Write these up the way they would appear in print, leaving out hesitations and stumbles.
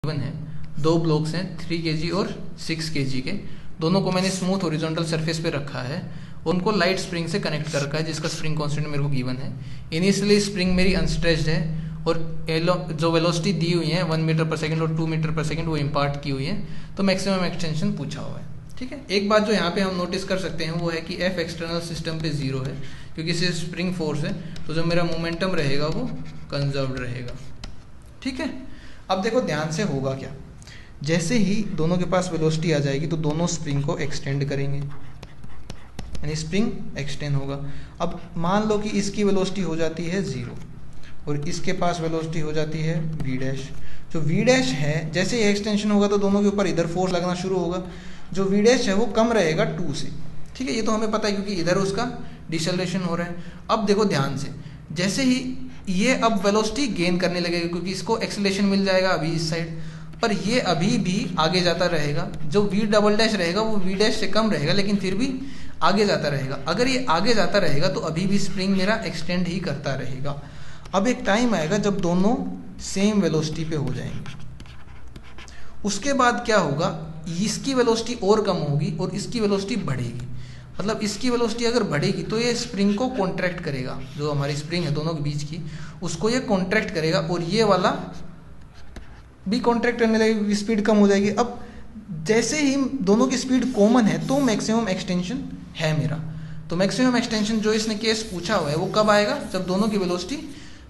Given है, दो blocks हैं 3 kg और 6 kg के, दोनों को मैंने स्मूथ हॉरिजॉन्टल सरफेस पे रखा है, उनको लाइट स्प्रिंग से कनेक्ट कर रखा है जिसका स्प्रिंग कांस्टेंट मेरे को गिवन है। इनिशियली स्प्रिंग मेरी अनस्ट्रेच्ड है और जो वेलोसिटी दी हुई है 1 मीटर पर सेकंड और 2 मीटर पर सेकंड वो इम्पार्ट की हुई है, तो मैक्सिमम एक्सटेंशन पूछा हुआ है। ठीक है, एक बात जो यहाँ पे हम नोटिस कर सकते हैं वो है कि एफ एक्सटर्नल सिस्टम पे 0 है क्योंकि इसे स्प्रिंग फोर्स है, तो जो मेरा मोमेंटम रहेगा वो कंजर्व्ड रहेगा। ठीक है, अब देखो ध्यान से होगा क्या, जैसे ही दोनों के पास वेलोसिटी आ जाएगी तो दोनों स्प्रिंग को एक्सटेंड करेंगे, यानी स्प्रिंग एक्सटेंड होगा। अब मान लो कि इसकी वेलोसिटी हो जाती है 0 और इसके पास वेलोसिटी हो जाती है v डैश। जो v डैश है जैसे ही एक्सटेंशन होगा तो दोनों के ऊपर इधर फोर्स लगना शुरू होगा, जो v डैश है वो कम रहेगा 2 से। ठीक है, ये तो हमें पता है क्योंकि इधर उसका डिसेलरेशन हो रहा है। अब देखो ध्यान से, जैसे ही ये अब वेलोसिटी गेन करने लगेगा क्योंकि इसको एक्सेलरेशन मिल जाएगा अभी इस साइड, पर ये अभी भी आगे जाता रहेगा। जो v डबल डैश रहेगा वो v डैश से कम रहेगा लेकिन फिर भी आगे जाता रहेगा। अगर ये आगे जाता रहेगा तो अभी भी स्प्रिंग मेरा एक्सटेंड ही करता रहेगा। अब एक टाइम आएगा जब दोनों सेम वेलोसिटी पे हो जाएंगे, उसके बाद क्या होगा, इसकी वेलोसिटी और कम होगी और इसकी वेलोसिटी बढ़ेगी। मतलब इसकी वेलोसिटी अगर बढ़ेगी तो ये स्प्रिंग को कॉन्ट्रैक्ट करेगा, जो हमारी स्प्रिंग है दोनों के बीच की उसको ये कॉन्ट्रैक्ट करेगा और ये वाला भी कॉन्ट्रैक्ट करने लगेगी, स्पीड कम हो जाएगी। अब जैसे ही दोनों की स्पीड कॉमन है तो मैक्सिमम एक्सटेंशन है मेरा। तो मैक्सिमम एक्सटेंशन जो इसने केस पूछा हुआ है वो कब आएगा, जब दोनों की वेलोसिटी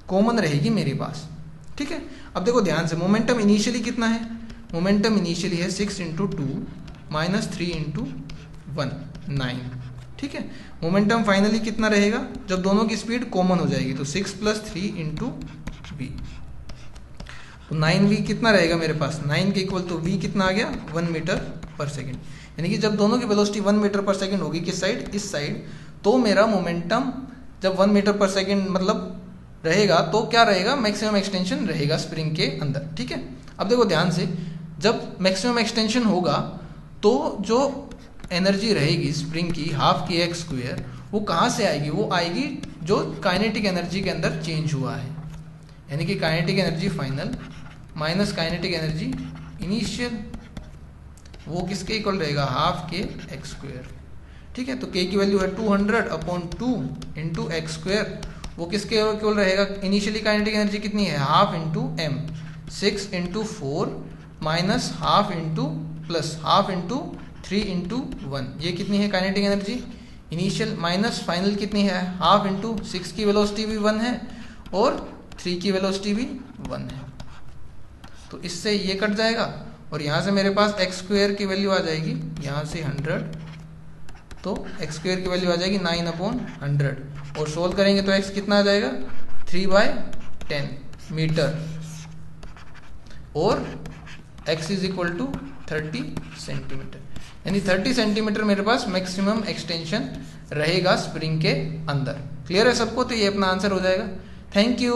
कॉमन रहेगी मेरे पास। ठीक है, अब देखो ध्यान से, मोमेंटम इनिशियली कितना है, मोमेंटम इनिशियली है 6 × 2 - 3 × 1 9। ठीक है, मोमेंटम फाइनली कितना रहेगा जब दोनों की स्पीड कॉमन हो जाएगी, तो 6 + 3 × v, तो 9v कितना रहेगा मेरे पास, 9 के इक्वल, तो v कितना आ गया 1 मीटर पर सेकेंड। यानी कि जब दोनों की वेलोसिटी 1 मीटर पर सेकेंड होगी किस साइड, इस साइड, तो मेरा मोमेंटम जब 1 मीटर पर सेकेंड मतलब रहेगा तो क्या रहेगा, मैक्सिमम एक्सटेंशन रहेगा स्प्रिंग के अंदर। ठीक है, अब देखो ध्यान से, जब मैक्सिमम एक्सटेंशन होगा तो जो एनर्जी रहेगी स्प्रिंग की ½ kx², वो कहाँ से आएगी, वो आएगी जो काइनेटिक एनर्जी के अंदर चेंज हुआ है, यानी कि kinetic energy final minus kinetic energy initial, वो किसके इक्वल रहेगा, ½ kx²। ठीक है, तो k की वैल्यू है 200/2 × x², वो किसके इक्वल रहेगा, इनिशियली काइनेटिक एनर्जी कितनी है, ½ × m, 6 × 4 - ½ × 3 × 1, ये कितनी है kinetic energy initial, minus final कितनी है, ½ × 6 की वेलोसिटी भी 1 है और 3 की वेलोसिटी भी 1 है, तो इससे ये कट जाएगा और यहाँ से मेरे पास x² की वैल्यू आ जाएगी, यहाँ से 100, तो x² की वैल्यू आ जाएगी 9/100 और सोल्व करेंगे तो x कितना आ जाएगा 3/10 मीटर और x = 30 सेंटीमीटर, यानी 30 सेंटीमीटर मेरे पास मैक्सिमम एक्सटेंशन रहेगा स्प्रिंग के अंदर। क्लियर है सबको, तो ये अपना आंसर हो जाएगा। Thank you.